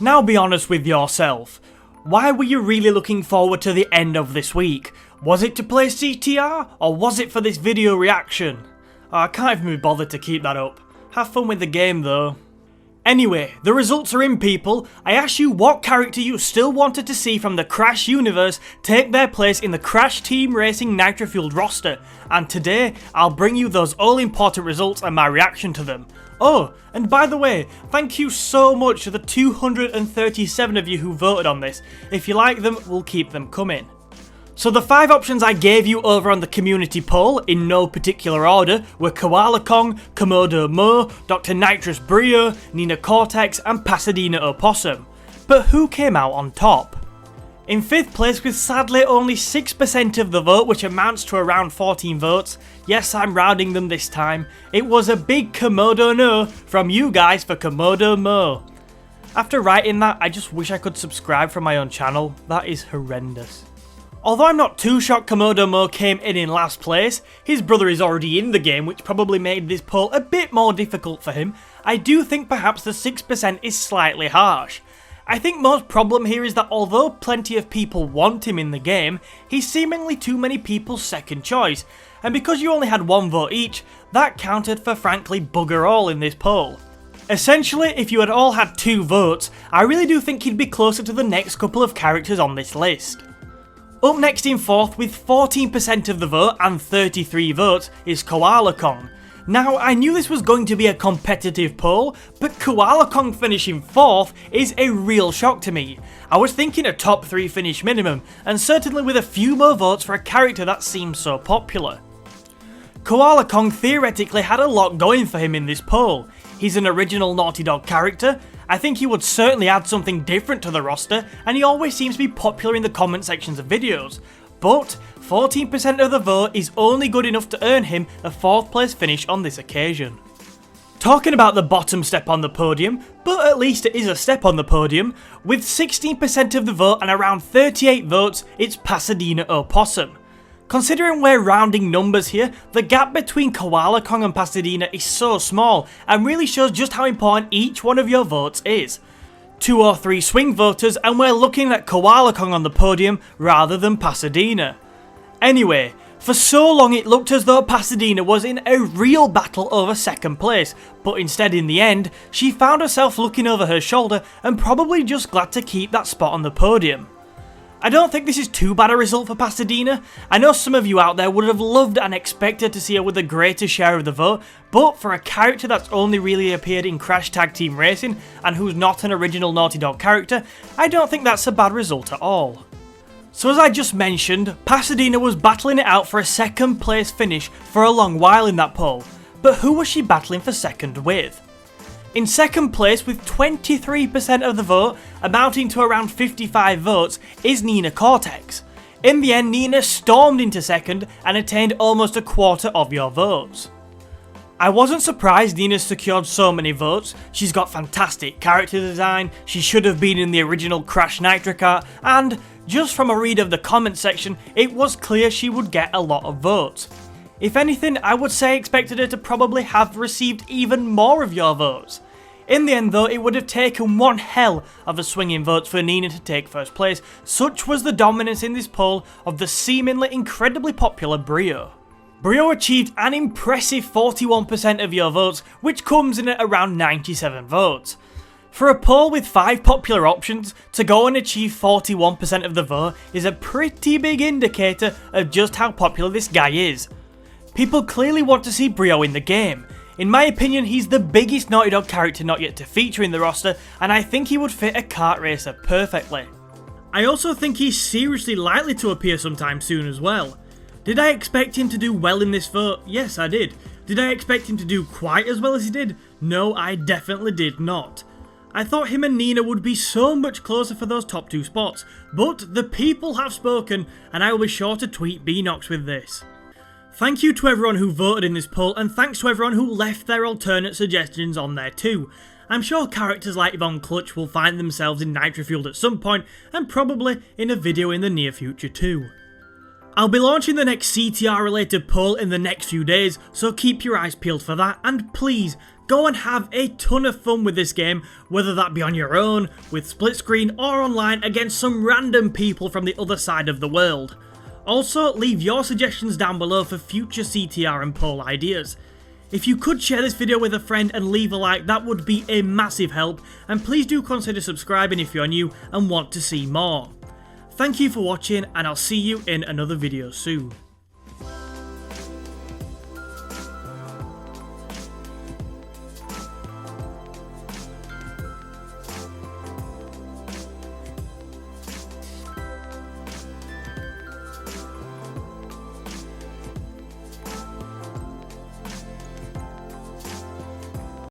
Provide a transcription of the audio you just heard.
Now be honest with yourself. Why were you really looking forward to the end of this week? Was it to play CTR, or was it for this video reaction? I can't even be bothered to keep that up. Have fun with the game though. Anyway, the results are in, people. I asked you what character you still wanted to see from the Crash universe take their place in the Crash Team Racing Nitro-Fueled roster, and today I'll bring you those all-important results and my reaction to them. Oh, and by the way, thank you so much to the 237 of you who voted on this. If you like them, we'll keep them coming. So the 5 options I gave you over on the community poll, in no particular order, were Koala Kong, Komodo Mo, Dr. Nitrous Brio, Nina Cortex and Pasadena Opossum. But who came out on top? In 5th place, with sadly only 6% of the vote, which amounts to around 14 votes, yes, I'm rounding them this time, it was a big Komodo no from you guys for Komodo Mo. After writing that, I just wish I could subscribe from my own channel. That is horrendous. Although I'm not too shocked Komodo Mo came in last place, his brother is already in the game, which probably made this poll a bit more difficult for him. I do think perhaps the 6% is slightly harsh. I think most problem here is that although plenty of people want him in the game, he's seemingly too many people's second choice, and because you only had 1 vote each, that counted for frankly bugger all in this poll. Essentially, if you had all had 2 votes, I really do think he'd be closer to the next couple of characters on this list. Up next in 4th with 14% of the vote and 33 votes is Koala Kong. Now, I knew this was going to be a competitive poll, but Koala Kong finishing 4th is a real shock to me. I was thinking a top 3 finish minimum, and certainly with a few more votes for a character that seems so popular. Koala Kong theoretically had a lot going for him in this poll. He's an original Naughty Dog character. I think he would certainly add something different to the roster, and he always seems to be popular in the comment sections of videos. But 14% of the vote is only good enough to earn him a 4th place finish on this occasion. Talking about the bottom step on the podium, but at least it is a step on the podium, with 16% of the vote and around 38 votes, it's Pasadena Opossum. Considering we're rounding numbers here, the gap between Koala Kong and Pasadena is so small and really shows just how important each one of your votes is. 2 or 3 swing voters and we're looking at Koala Kong on the podium rather than Pasadena. Anyway, for so long it looked as though Pasadena was in a real battle over 2nd place, but instead in the end, she found herself looking over her shoulder and probably just glad to keep that spot on the podium. I don't think this is too bad a result for Pasadena. I know some of you out there would have loved and expected to see her with a greater share of the vote, but for a character that's only really appeared in Crash Tag Team Racing and who's not an original Naughty Dog character, I don't think that's a bad result at all. So as I just mentioned, Pasadena was battling it out for a 2nd place finish for a long while in that poll, but who was she battling for 2nd with? In 2nd place with 23% of the vote, amounting to around 55 votes, is Nina Cortex. In the end, Nina stormed into 2nd and attained almost a quarter of your votes. I wasn't surprised Nina secured so many votes. She's got fantastic character design, she should have been in the original Crash Nitro Kart, and just from a read of the comment section, it was clear she would get a lot of votes. If anything, I would say I expected her to probably have received even more of your votes. In the end though, it would have taken one hell of a swing in votes for Nina to take 1st place, such was the dominance in this poll of the seemingly incredibly popular Brio. Brio achieved an impressive 41% of your votes, which comes in at around 97 votes. For a poll with 5 popular options, to go and achieve 41% of the vote is a pretty big indicator of just how popular this guy is. People clearly want to see Brio in the game. In my opinion, he's the biggest Naughty Dog character not yet to feature in the roster, and I think he would fit a kart racer perfectly. I also think he's seriously likely to appear sometime soon as well. Did I expect him to do well in this vote? Yes, I did. Did I expect him to do quite as well as he did? No, I definitely did not. I thought him and Nina would be so much closer for those top 2 spots, but the people have spoken, and I will be sure to tweet Beanox with this. Thank you to everyone who voted in this poll, and thanks to everyone who left their alternate suggestions on there too. I'm sure characters like Von Clutch will find themselves in Nitro-Fueled at some point, and probably in a video in the near future too. I'll be launching the next CTR related poll in the next few days, so keep your eyes peeled for that, and please Go and have a ton of fun with this game, whether that be on your own, with split screen, or online against some random people from the other side of the world. Also, leave your suggestions down below for future CTR and poll ideas. If you could share this video with a friend and leave a like, that would be a massive help, and please do consider subscribing if you're new and want to see more. Thank you for watching, and I'll see you in another video soon.